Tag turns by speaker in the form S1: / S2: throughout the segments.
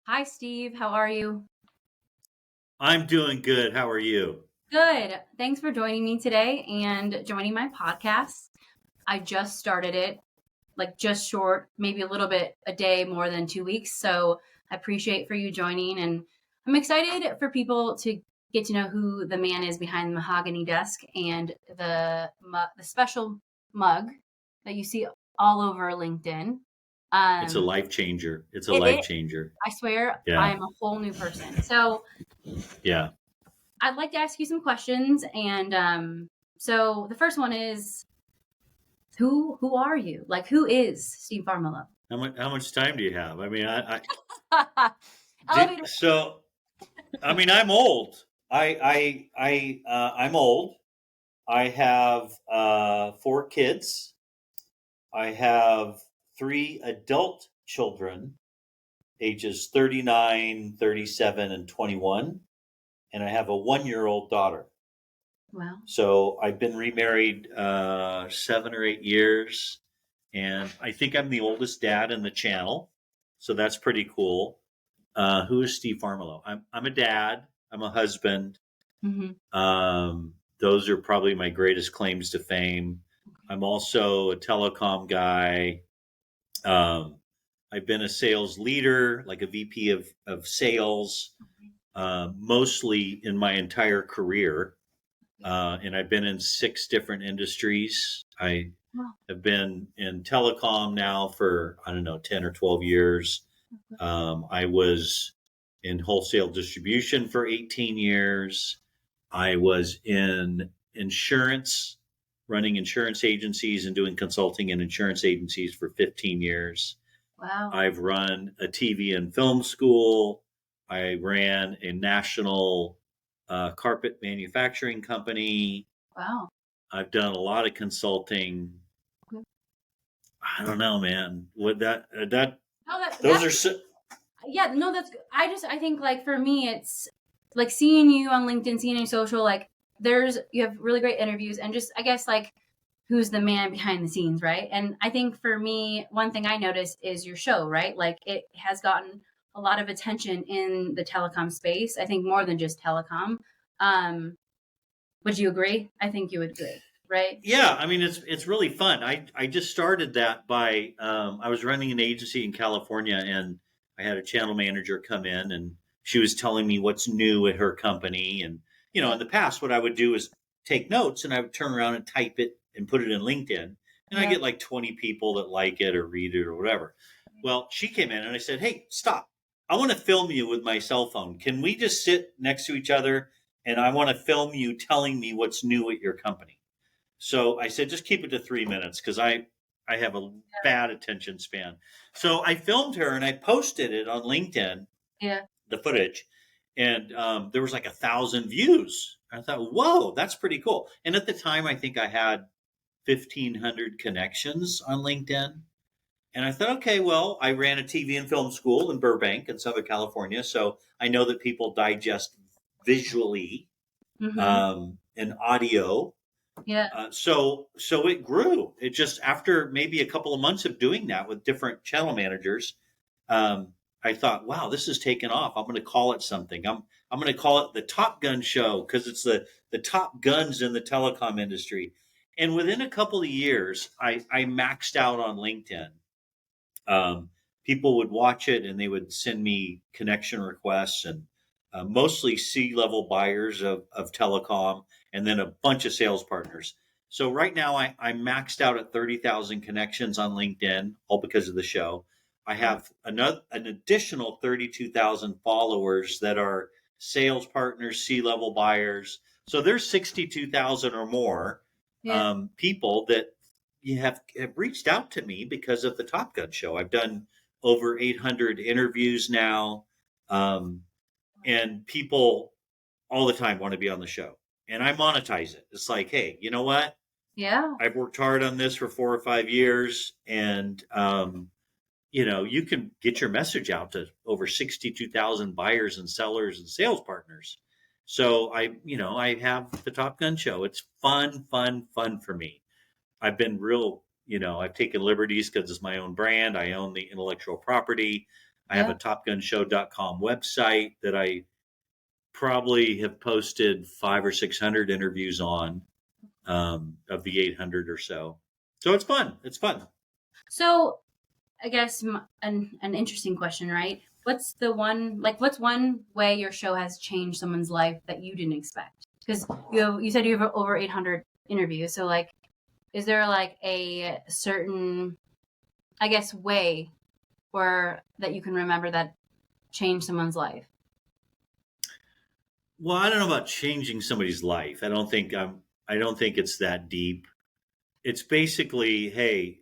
S1: Hi, Steve. How are you?
S2: I'm doing good. How are you?
S1: Good. Thanks for joining me today and joining my podcast. I just started it, like just short, maybe a little bit a day more than 2 weeks. So I appreciate for you joining, and I'm excited for people to get to know who the man is behind the mahogany desk and the special mug that you see all over LinkedIn.
S2: It's a
S1: Um,
S2: life changer. It's a life
S1: it
S2: changer.
S1: I swear I
S2: Yeah.
S1: am a whole new person. So
S2: Yeah.
S1: I'd like to ask you some questions, and so the first one is, who are you? Like, who is Steve Farmiloe?
S2: How much time do you have? I mean, I do,
S1: Elevator.
S2: so I mean, I'm old. I'm old. I have four kids. I have three adult children, ages 39, 37, and 21, and I have a 1-year-old daughter.
S1: Well,
S2: So I've been remarried 7 or 8 years, and I think I'm the oldest dad in the channel. So that's pretty cool. Who is Steve Farmiloe? I'm a dad. I'm a husband.
S1: hmm
S2: Those are probably my greatest claims to fame. I'm also a telecom guy. Um, I've been a sales leader, like a VP of sales, mostly in my entire career. And I've been in 6 different industries. I
S1: well,
S2: have been in telecom now for, I don't know, 10 or 12 years. I was in wholesale distribution for 18 years. I was in insurance, running insurance agencies and doing consulting in insurance agencies for 15 years.
S1: wow,
S2: I've run a TV and film school. I ran a national carpet manufacturing company.
S1: wow.
S2: I've done a lot of consulting.
S1: Okay.
S2: I don't know, man. What that
S1: No,
S2: those
S1: that's
S2: are so,
S1: yeah. No, that's. I think like for me, it's like seeing you on LinkedIn, seeing you social. Like, you have really great interviews, and just I guess like who's the man behind the scenes, right? And I think for me, one thing I noticed is your show, right? Like it has gotten a lot of attention in the telecom space. I think more than just telecom. Um, would you agree? I think you would agree, right?
S2: yeah. I mean, it's really fun. I just started that by I was running an agency in California, and I had a channel manager come in, and she was telling me what's new at her company. And in the past, what I would do is take notes, and I would turn around and type it and put it in LinkedIn, and I
S1: Yeah.
S2: get like 20 people that like it or read it or whatever. Well, she came in, and I said, "Hey, stop! I want to film you with my cell phone. Can we just sit next to each other, and I want to film you telling me what's new at your company?" So I said, just keep it to 3 minutes because I have a bad attention span. So I filmed her and I posted it on LinkedIn,
S1: Yeah.
S2: the footage, and there was like 1,000 views. I thought, whoa, that's pretty cool. And at the time, I think I had 1,500 connections on LinkedIn. And I thought, okay, well, I ran a TV and film school in Burbank in Southern California, so I know that people digest visually
S1: Mm-hmm.
S2: and audio.
S1: Yeah.
S2: So it grew. It just after maybe a couple of months of doing that with different channel managers, I thought, wow, this is taken off. I'm going to call it something. I'm going to call it the Top Gun Show because it's the top guns in the telecom industry. And within a couple of years, I maxed out on LinkedIn. Um, People would watch it and they would send me connection requests, and mostly C-level buyers of telecom, and then a bunch of sales partners. So right now I'm maxed out at 30,000 connections on LinkedIn, all because of the show. I
S1: Wow.
S2: have an additional 32,000 followers that are sales partners, C-level buyers. So there's 62,000 or more
S1: Yeah.
S2: people that have reached out to me because of the Top Gun show. I've done over 800 interviews now, um, and people all the time want to be on the show. And I monetize it. It's like, hey, you know what?
S1: Yeah.
S2: I've worked hard on this for 4 or 5 years, and you can get your message out to over 62,000 buyers and sellers and sales partners. So I have the Top Gun show. It's fun, fun, fun for me. I've been real, I've taken liberties because it's my own brand. I own the intellectual property. I have a topgunshow.com website that I probably have posted 500 or 600 interviews on, of the 800 or so. So it's fun. It's fun.
S1: So I guess an interesting question, right? What's one way your show has changed someone's life that you didn't expect? Because you said you have over 800 interviews. So like, is there like a certain, I guess, way or that you can remember that changed someone's life?
S2: Well, I don't know about changing somebody's life. I don't think it's that deep. It's basically, hey,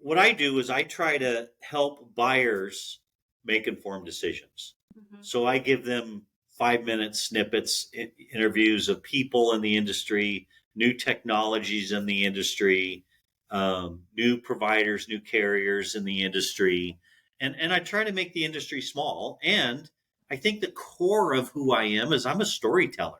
S2: what I do is I try to help buyers make informed decisions.
S1: Mm-hmm.
S2: So I give them 5 minute snippets, interviews of people in the industry, new technologies in the industry, new providers, new carriers in the industry. And I try to make the industry small. And I think the core of who I am is I'm a storyteller.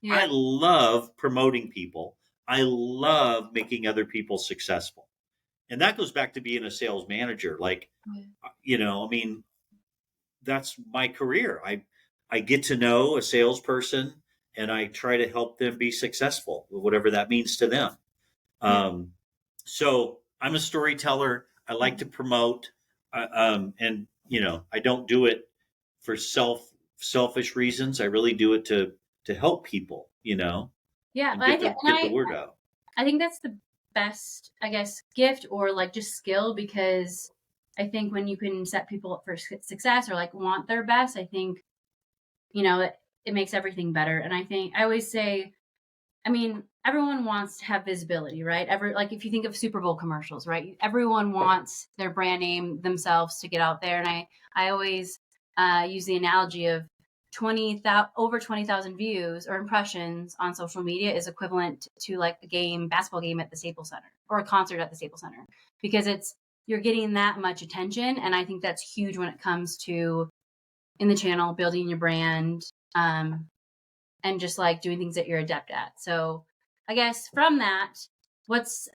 S1: Yeah.
S2: I love promoting people. I love making other people successful. And that goes back to being a sales manager. Like, I mean, that's my career. I get to know a salesperson and I try to help them be successful, whatever that means to them. So I'm a storyteller. I like to promote, and I don't do it for selfish reasons. I really do it to help people,
S1: Yeah,
S2: and
S1: but
S2: get the word out.
S1: I think that's the best, I guess, gift or like just skill, because I think when you can set people up for success or like want their best, I think, it makes everything better. And I think I always say, I mean, everyone wants to have visibility, right? Like if you think of Super Bowl commercials, right? Everyone wants their brand name themselves to get out there. And I always use the analogy of over 20,000 views or impressions on social media is equivalent to like a basketball game at the Staples Center or a concert at the Staples Center, because you're getting that much attention. And I think that's huge when it comes to in the channel, building your brand, and just like doing things that you're adept at. So I guess from that, what's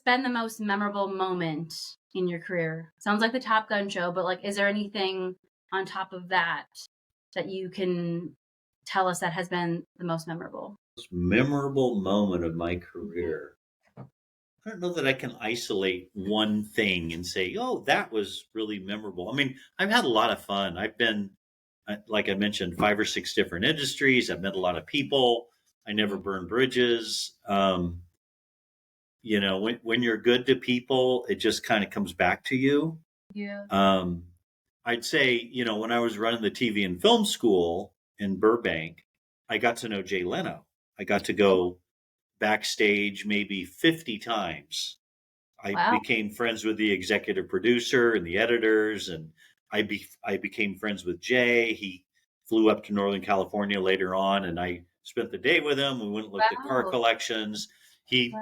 S1: been the most memorable moment in your career? Sounds like the Top Gun show, but like, is there anything on top of that you can tell us that has been the most memorable?
S2: Most memorable moment of my career. I don't know that I can isolate one thing and say, oh, that was really memorable. I mean, I've had a lot of fun. I've been, like I mentioned, 5 or 6 different industries. I've met a lot of people. I never burn bridges. When you're good to people, it just kind of comes back to you.
S1: Yeah.
S2: I'd say, when I was running the TV and film school in Burbank, I got to know Jay Leno. I got to go backstage maybe 50 times. I became friends with the executive producer and the editors, and I became friends with Jay. He flew up to Northern California later on, and I spent the day with him. We went and looked at car collections. He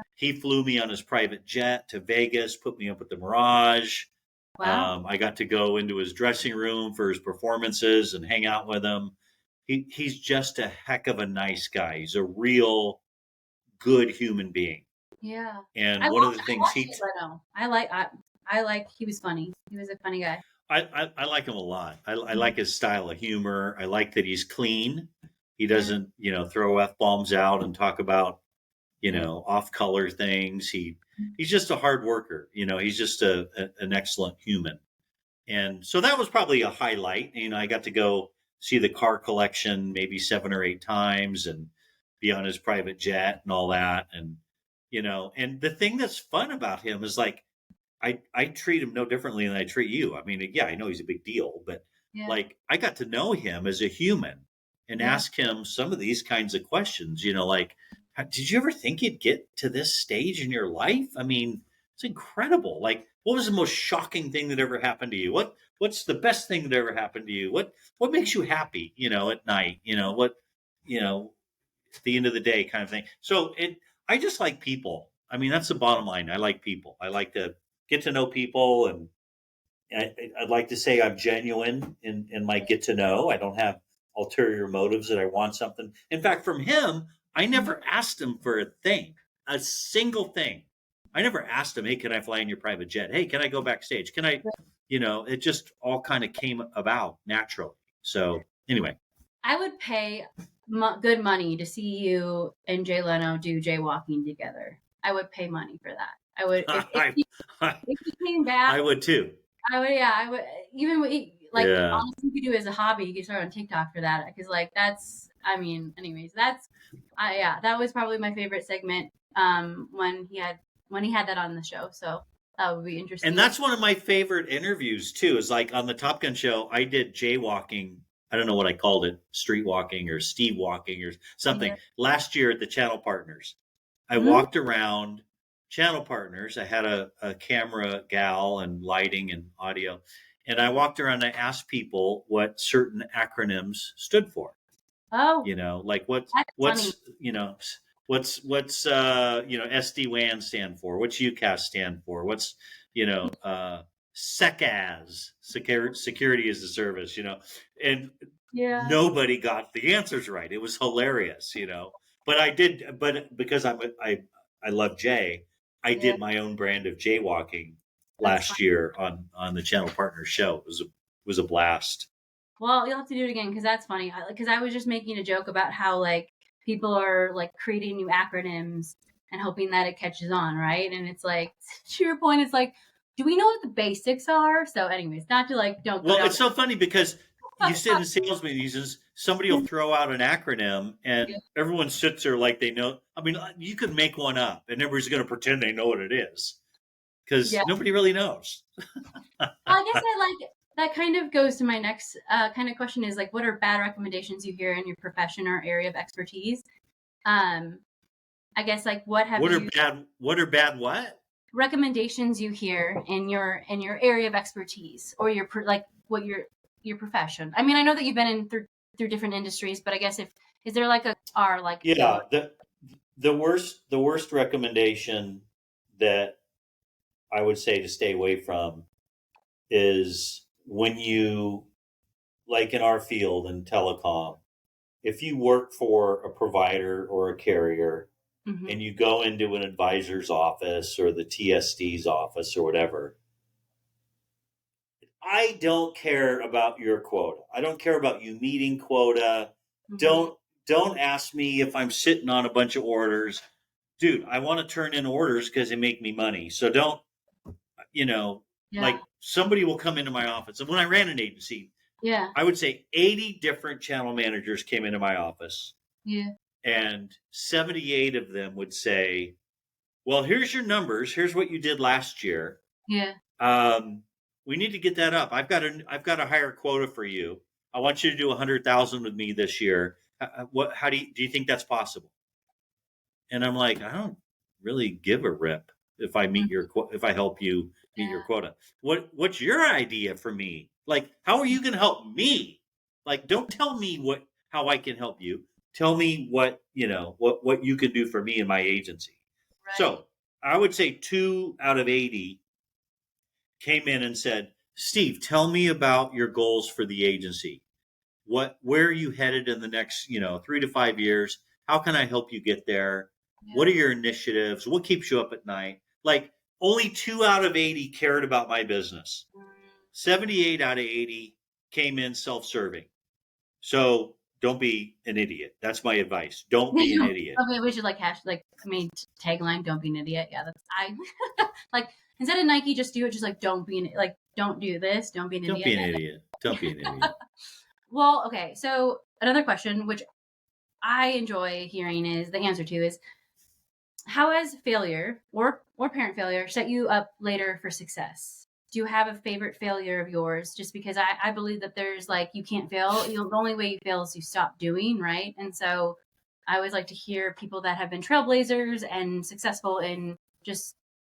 S2: flew me on his private jet to Vegas, put me up at the Mirage.
S1: Wow.
S2: I got to go into his dressing room for his performances and hang out with him. He's just a heck of a nice guy. He's a real good human being.
S1: Yeah.
S2: And one of the things
S1: I like he was funny. He was a funny guy.
S2: I like him a lot. I like his style of humor. I like that he's clean. He doesn't, throw F-bombs out and talk about, off color things. He's just a hard worker. He's just an excellent human. And so that was probably a highlight. I got to go see the car collection maybe 7 or 8 times and be on his private jet and all that. And, and the thing that's fun about him is like, I treat him no differently than I treat you. I mean, yeah, I know he's a big deal, but like I got to know him as a human and ask him some of these kinds of questions, like, did you ever think you'd get to this stage in your life? I mean, it's incredible. Like, what was the most shocking thing that ever happened to you? What's the best thing that ever happened to you? What makes you happy, at night? At the end of the day kind of thing. So I just like people. I mean, that's the bottom line. I like people. I like to get to know people, and I'd like to say I'm genuine in my get to know. I don't have ulterior motives that I want something. In fact, from him, I never asked him for a thing, a single thing. I never asked him, hey, can I fly in your private jet? Hey, can I go backstage? Can I, it just all kind of came about naturally. So anyway.
S1: I would pay good money to see you and Jay Leno do jaywalking together. I would pay money for that. I would
S2: I, I,
S1: if you came back.
S2: I would too.
S1: I would, yeah, I would. Even like
S2: Yeah.
S1: honestly, you could do it as a hobby. You could start on TikTok for that because like that's. I mean, anyways, that's. Yeah, that was probably my favorite segment. When he had that on the show, so that would be interesting.
S2: And that's one of my favorite interviews too. Is like on the Top Gun show, I did jaywalking. I don't know what I called it, street walking or Steve walking or something.
S1: Yeah.
S2: Last year at the Channel Partners, I
S1: Mm-hmm.
S2: walked around Channel Partners. I had a camera gal and lighting and audio, and I walked around and I asked people what certain acronyms stood for.
S1: Oh,
S2: Like
S1: that's
S2: what's
S1: funny.
S2: what's SD-WAN stand for? What's UCAS stand for? What's SecAS, security as a service, and
S1: Yeah.
S2: nobody got the answers right. It was hilarious, But I did, but because I love Jay, I
S1: Yeah.
S2: did my own brand of jaywalking
S1: That's
S2: last year on the Channel Partners show. It was a blast.
S1: Well, you'll have to do it again because that's funny. Because I was just making a joke about how like people are like creating new acronyms and hoping that it catches on, right? And it's like to your point, it's like, do we know what the basics are? So, anyways, not to like don't.
S2: Well, it's so funny because you sit in sales meetings, somebody will throw out an acronym, and everyone sits there like they know. I mean, you could make one up, and everybody's going to pretend they know what it is because nobody really knows.
S1: I guess that kind of goes to my next kind of question is like, what are bad recommendations you hear in your profession or area of expertise? I guess like what
S2: are bad what?
S1: Recommendations you hear in your area of expertise or your what your profession. I mean, I know that you've been in through different industries, but I guess is there like
S2: the worst recommendation that I would say to stay away from is when you, like in our field in telecom, if you work for a provider or a carrier and you go into an advisor's office or the TSD's office or whatever, I don't care about your quota. I don't care about you meeting quota. Don't ask me if I'm sitting on a bunch of orders. Dude, I want to turn in orders because they make me money. So don't, like somebody will come into my office. And when I ran an agency, I would say 80 different channel managers came into my office.
S1: Yeah.
S2: And 78 of them would say, well, here's your numbers. Here's what you did last year.
S1: Yeah.
S2: We need to get that up. I've got a higher quota for you. I want you to do 100,000 with me this year. How do you think that's possible? And I'm like, I don't really give a rip if I help you meet your quota. What's your idea for me? Like, how are you going to help me? Like, don't tell me how I can help you. Tell me what you can do for me and my agency. Right. So I would say 2 out of 80 came in and said, Steve, tell me about your goals for the agency. Where are you headed in the next, 3 to 5 years? How can I help you get there? Yeah. What are your initiatives? What keeps you up at night? Like, only 2 out of 80 cared about my business. 78 out of 80 came in self-serving. So don't be an idiot. That's my advice. Don't be an idiot.
S1: Okay, we should tagline, don't be an idiot. Yeah, like instead of Nike, just do it. Just like don't be don't do this. Don't be an idiot.
S2: Don't be an idiot. Don't be an idiot.
S1: Well, okay. So another question, which I enjoy hearing the answer to is, how has failure or parent failure set you up later for success? Do you have a favorite failure of yours? Just because I believe that there's you can't fail. The only way you fail is you stop doing, right? And so I always like to hear people that have been trailblazers and successful in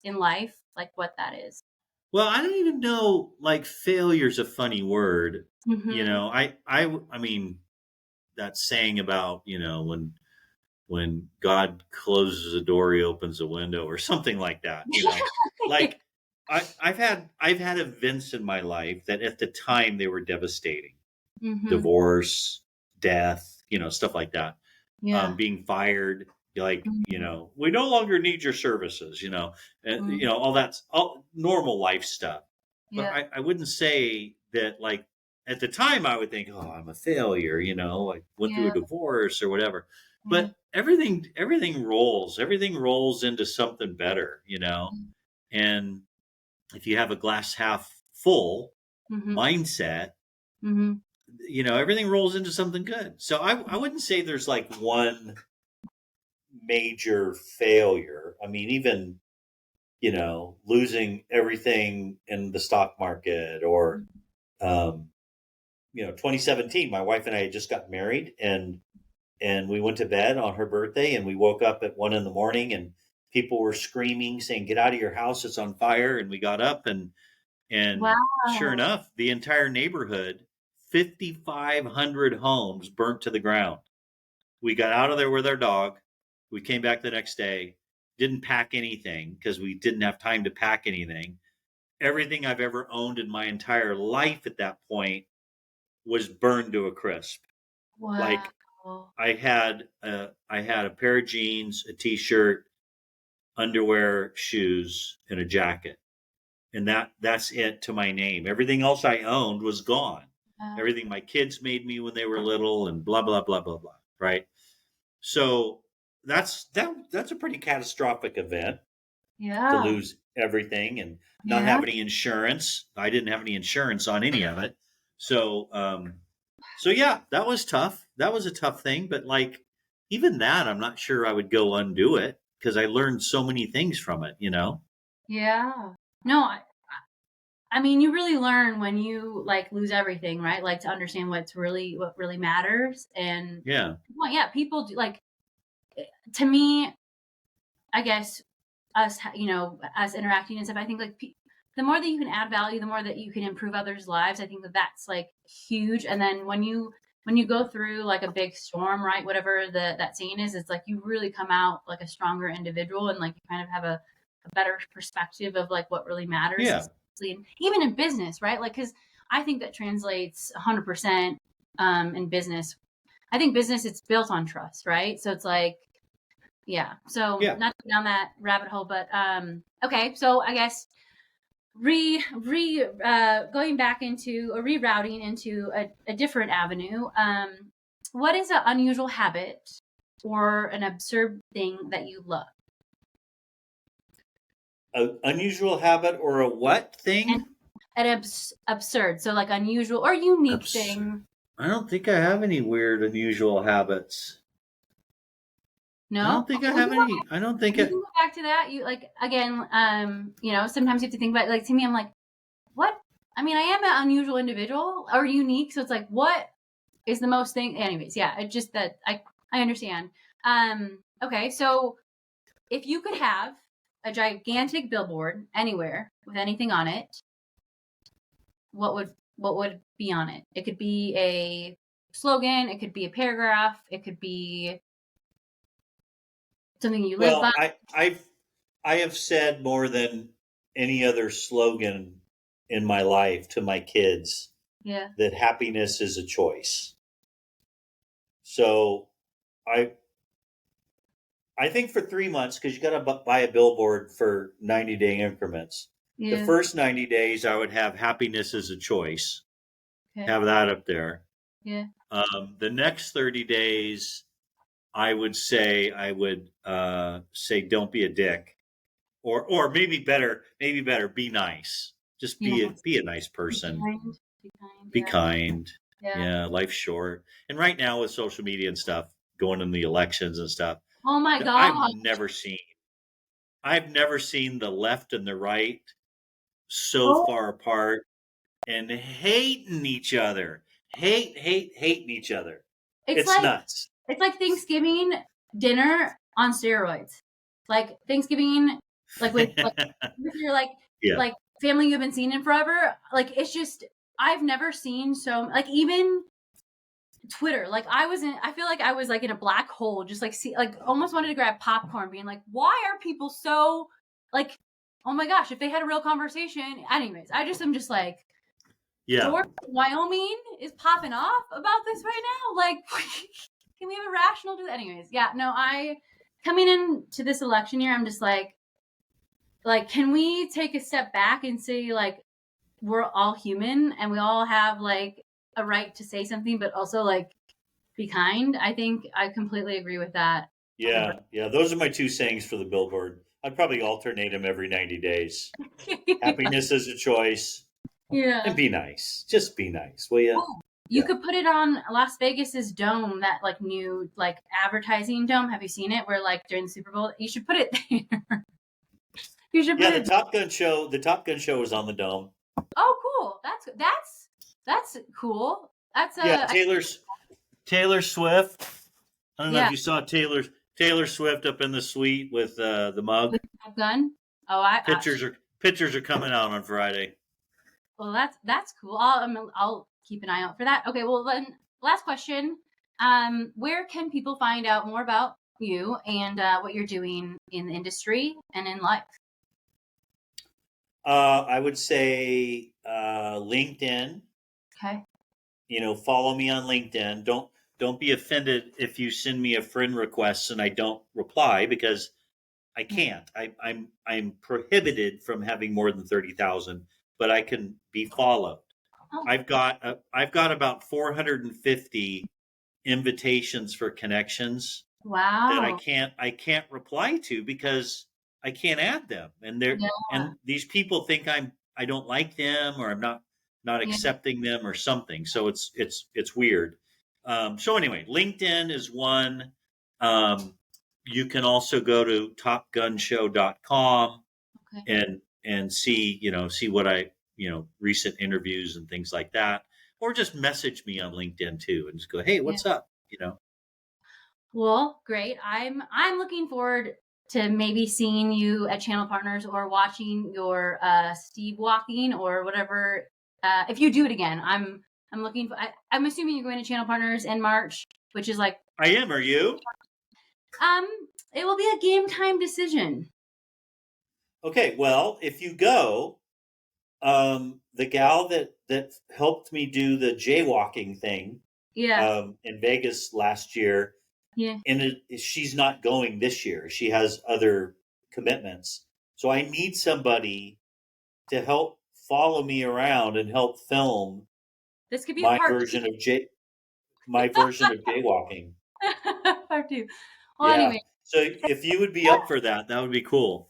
S1: life, like what that is.
S2: Well, I don't even know, failure's a funny word. I mean, that saying about, when God closes a door, he opens a window or something like that. I've had events in my life that at the time they were devastating. Divorce, death, stuff like that. Yeah. Being fired, we no longer need your services, and all that's all normal life stuff. but
S1: Yeah.
S2: I wouldn't say that like at the time I would think, oh, I'm a failure, I went through a
S1: Yeah.
S2: divorce or whatever.
S1: Yeah.
S2: But everything rolls into something better. And if you have a glass half full
S1: Mm-hmm.
S2: mindset,
S1: Mm-hmm.
S2: everything rolls into something good. So I wouldn't say there's like one major failure. I mean, even, losing everything in the stock market or, um, 2017, my wife and I had just got married and we went to bed on her birthday and we woke up at 1 a.m. and people were screaming, saying, get out of your house. It's on fire. And we got up and sure
S1: Wow.
S2: enough, the entire neighborhood, 5,500 homes burnt to the ground. We got out of there with our dog. We came back the next day, didn't pack anything because we didn't have time to pack anything. Everything I've ever owned in my entire life at that point was burned to a crisp.
S1: Wow.
S2: Like I had a pair of jeans, a t-shirt, underwear, shoes, and a jacket. And that's it to my name. Everything else I owned was gone.
S1: Wow.
S2: Everything my kids made me when they were little and blah blah blah blah blah, right? So that's a pretty catastrophic event to
S1: Yeah.
S2: lose everything and not
S1: Yeah.
S2: have any insurance. I didn't have any insurance on any of it. So yeah, that was tough. That was a tough thing, but like even that, I'm not sure I would go undo it because I learned so many things from it.
S1: Yeah. No, I mean, you really learn when you like lose everything, right? Like to understand what really matters. And
S2: Yeah.
S1: well, yeah, people do like, to me, I guess us interacting and stuff, I think like the more that you can add value, the more that you can improve others' lives. I think that that's like huge. And then when you go through like a big storm, right? Whatever that saying is, it's like you really come out like a stronger individual and like you kind of have a better perspective of like what really matters,
S2: Yeah.
S1: especially even in business, right? Like, because I think that translates 100% in business. I think business, it's built on trust, right? So it's like, yeah. So
S2: Yeah.
S1: not to go down that rabbit hole, but okay. So I guess going back into or rerouting into a different avenue. What is an unusual habit or an absurd thing that you love?
S2: A unusual habit or a what
S1: And
S2: thing?
S1: an absurd, so like unusual or unique
S2: Abs-
S1: thing.
S2: I don't think I have any weird, unusual habits. I
S1: No,
S2: don't think
S1: okay,
S2: I have any. I don't think
S1: we can
S2: it.
S1: go back to that. You like again, sometimes you have to think about like to me, I'm like, what? I mean, I am an unusual individual or unique, so it's like, what is the most thing? Anyways, yeah, it's just that I understand. Okay, so if you could have a gigantic billboard anywhere with anything on it, what would be on it? It could be a slogan, it could be a paragraph, it could be something you live by.
S2: Well, I have said more than any other slogan in my life to my kids
S1: Yeah,
S2: that happiness is a choice. So I I think for 3 months because you got to buy a billboard for 90-day increments. The
S1: yeah,
S2: first 90 days, I would have happiness as a choice.
S1: okay,
S2: Have that up there.
S1: yeah,
S2: The next 30 days, I would say don't be a dick, or maybe better, be nice. Just
S1: you know,
S2: be a nice
S1: be
S2: person.
S1: kind, be kind,
S2: Be
S1: yeah,
S2: kind.
S1: yeah.
S2: Yeah, life's short. And right now with social media and stuff, going in the elections and stuff,
S1: Oh my
S2: I've
S1: god,
S2: never seen I've never seen the left and the right so
S1: oh,
S2: far apart and hating each other. Hating each other.
S1: it's
S2: It's
S1: like
S2: nuts.
S1: it's like Thanksgiving dinner on steroids. Like Thanksgiving, like with your
S2: Yeah.
S1: like family you haven't seen in forever. Like it's just I've never seen so like even Twitter. Like I feel like I was like in a black hole, just like like almost wanted to grab popcorn, being like, why are people so like, oh my gosh, if they had a real conversation. Anyways, I'm just like
S2: Yeah.
S1: Georgia, Wyoming is popping off about this right now. Like, can we have a rational do that? Anyways, yeah, no, coming into this election year, I'm just like, can we take a step back and say, like, we're all human and we all have like a right to say something, but also like be kind. I think I completely agree with that.
S2: Yeah, yeah. Those are my two sayings for the billboard. I'd probably alternate them every 90 days. Happiness is a choice, and
S1: Yeah.
S2: be nice. Just be nice, will you?
S1: Oh, you
S2: Yeah.
S1: could put it on Las Vegas's dome, that like new like advertising dome. Have you seen it? Where like during the Super Bowl, you should put it there. You should
S2: Yeah,
S1: put
S2: the
S1: it.
S2: Top Gun show. The Top Gun show was on the dome.
S1: Oh, cool. That's cool. That's
S2: Yeah,
S1: a
S2: Taylor Swift. I don't know if
S1: yeah.
S2: you saw Taylor Swift up in the suite with the mug.
S1: With Top Gun. Oh,
S2: Pictures are coming out on Friday.
S1: well, that's cool. I'll keep an eye out for that. Okay. Well, then last question. Where can people find out more about you and what you're doing in the industry and in life?
S2: I would say LinkedIn.
S1: Okay.
S2: Follow me on LinkedIn. Don't be offended if you send me a friend request and I don't reply, because I can't. I'm prohibited from having more than 30,000, but I can be followed.
S1: Oh,
S2: I've got about 450 invitations for connections that
S1: wow.
S2: I can't reply to because I can't add them,
S1: Yeah.
S2: and these people think I don't like them, or I'm not
S1: Yeah.
S2: accepting them or something. So it's weird. So anyway, LinkedIn is one. Um, you can also go to topgunshow.com
S1: Okay.
S2: and see what I recent interviews and things like that, or just message me on LinkedIn too and just go, hey,
S1: Yeah.
S2: what's up?
S1: Well, great. I'm looking forward to maybe seeing you at Channel Partners or watching your Steve walking or whatever. If you do it again, I'm looking for. I'm assuming you're going to Channel Partners in March, which is like
S2: I am. Are you?
S1: um, it will be a game time decision.
S2: Okay. Well, if you go, the gal that helped me do the jaywalking thing
S1: Yeah.
S2: in Vegas last year,
S1: Yeah.
S2: and she's not going this year. She has other commitments. So I need somebody to help follow me around and help film
S1: This could be a
S2: my
S1: part
S2: version of jaywalking.
S1: part two. Well,
S2: Yeah.
S1: anyway,
S2: So if you would be up for that, that would be cool.